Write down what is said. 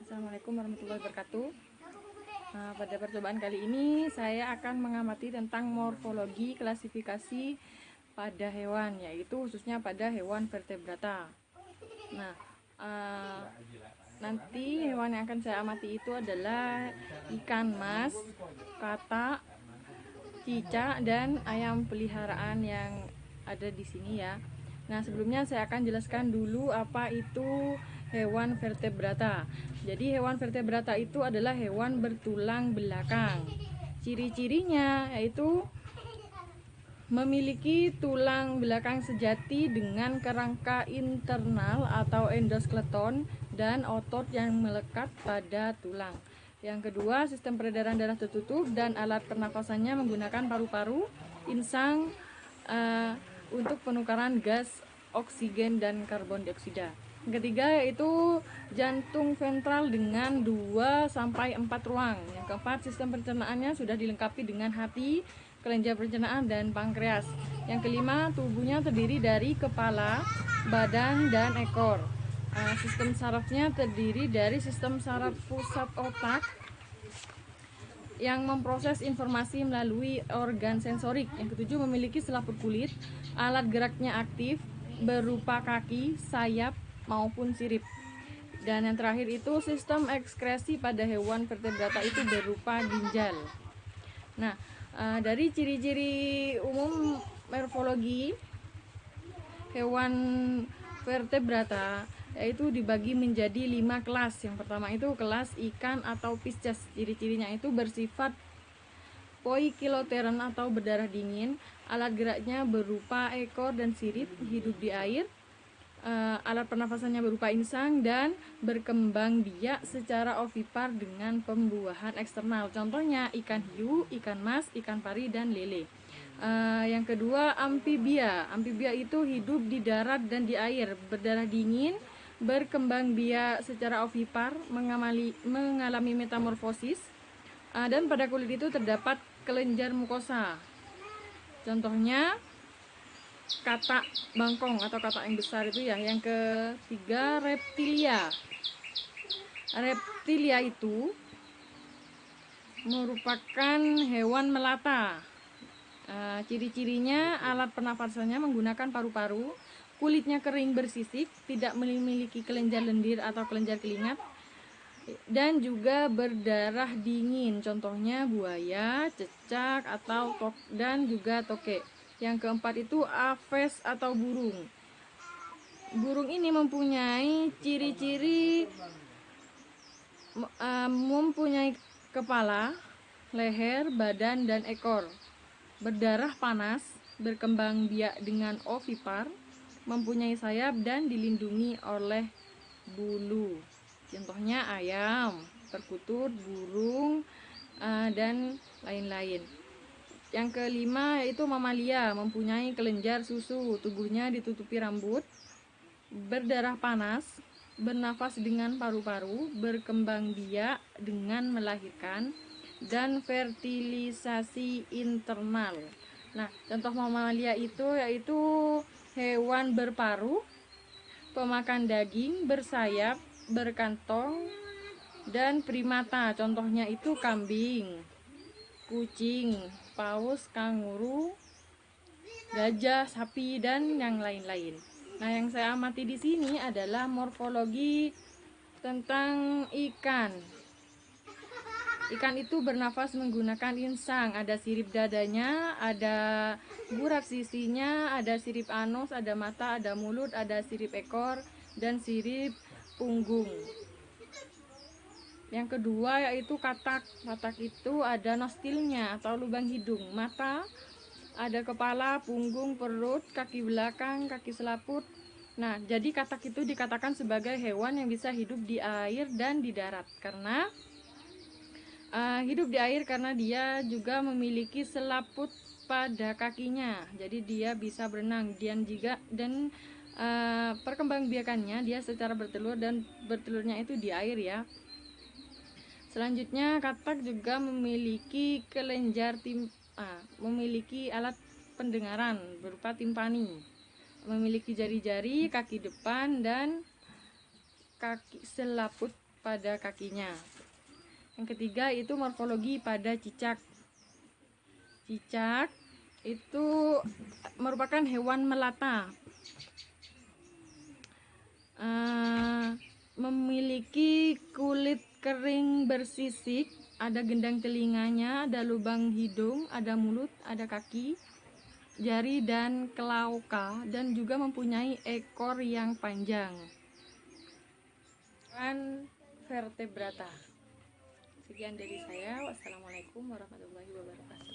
Assalamualaikum warahmatullahi wabarakatuh. Pada percobaan kali ini saya akan mengamati tentang morfologi klasifikasi pada hewan, yaitu khususnya pada hewan vertebrata. Nah, nanti hewan yang akan saya amati itu adalah ikan mas, katak, cicak, dan ayam peliharaan yang ada di sini ya. Nah, sebelumnya saya akan jelaskan dulu apa itu hewan vertebrata. Jadi hewan vertebrata itu adalah hewan bertulang belakang. Ciri-cirinya yaitu memiliki tulang belakang sejati dengan kerangka internal atau endoskeleton dan otot yang melekat pada tulang. Yang kedua, sistem peredaran darah tertutup dan alat pernafasannya menggunakan paru-paru, insang untuk penukaran gas oksigen dan karbon dioksida. Yang ketiga yaitu jantung ventral dengan 2-4 ruang. Yang keempat, sistem pencernaannya sudah dilengkapi dengan hati, kelenjar pencernaan, dan pankreas. Yang kelima, tubuhnya terdiri dari kepala, badan, dan ekor. Sistem sarafnya terdiri dari sistem saraf pusat otak yang memproses informasi melalui organ sensorik. Yang ketujuh, memiliki selaput kulit, alat geraknya aktif berupa kaki, sayap, maupun sirip. Dan yang terakhir itu sistem ekskresi pada hewan vertebrata itu berupa ginjal. Nah, dari ciri-ciri umum morfologi hewan vertebrata yaitu dibagi menjadi 5 kelas. Yang pertama itu kelas ikan atau Pisces. Ciri-cirinya itu bersifat poikiloteran atau berdarah dingin. Alat geraknya berupa ekor dan sirip, hidup di air. Alat pernafasannya berupa insang dan berkembang biak secara ovipar dengan pembuahan eksternal. Contohnya ikan hiu, ikan mas, ikan pari, dan lele. Yang kedua, amfibia. Amfibia itu hidup di darat dan di air, berdarah dingin, berkembang biak secara ovipar, mengalami metamorfosis, dan pada kulit itu terdapat kelenjar mukosa. Contohnya katak bangkong atau katak yang besar itu ya. Yang ketiga, reptilia. Reptilia itu merupakan hewan melata. Ciri-cirinya alat pernafasannya menggunakan paru-paru, kulitnya kering bersisik, tidak memiliki kelenjar lendir atau kelenjar keringat, dan juga berdarah dingin. Contohnya buaya, cecak, dan juga tokek. Yang keempat itu aves atau burung. Burung ini mempunyai ciri-ciri mempunyai kepala, leher, badan, dan ekor. Berdarah panas, berkembang biak dengan ovipar, mempunyai sayap, dan dilindungi oleh bulu. Contohnya ayam, perkutut, burung, dan lain-lain. Yang kelima yaitu mamalia, mempunyai kelenjar susu, tubuhnya ditutupi rambut, berdarah panas, bernafas dengan paru-paru, berkembang biak dengan melahirkan, dan fertilisasi internal. Nah, contoh mamalia itu yaitu hewan berparu, pemakan daging, bersayap, berkantong, dan primata. Contohnya itu kambing, kucing, paus, kanguru, gajah, sapi, dan yang lain-lain. Nah, yang saya amati di sini adalah morfologi tentang ikan. Ikan itu bernafas menggunakan insang, ada sirip dadanya, ada gurat sisinya, ada sirip anus, ada mata, ada mulut, ada sirip ekor, dan sirip punggung. Yang kedua yaitu katak. Katak itu ada nostilnya atau lubang hidung, mata, ada kepala, punggung, perut, kaki belakang, kaki selaput. Nah, jadi katak itu dikatakan sebagai hewan yang bisa hidup di air dan di darat karena hidup di air karena dia juga memiliki selaput pada kakinya, jadi dia bisa berenang dan perkembangbiakannya dia secara bertelur dan bertelurnya itu di air ya. Selanjutnya katak juga memiliki memiliki alat pendengaran berupa timpani, memiliki jari-jari, kaki depan, dan kaki selaput pada kakinya. Yang ketiga itu morfologi pada cicak. Cicak itu merupakan hewan melata, memiliki kulit kering bersisik, ada gendang telinganya, ada lubang hidung, ada mulut, ada kaki, jari dan kelauka, dan juga mempunyai ekor yang panjang. Dan vertebrata. Sekian dari saya. Wassalamualaikum warahmatullahi wabarakatuh.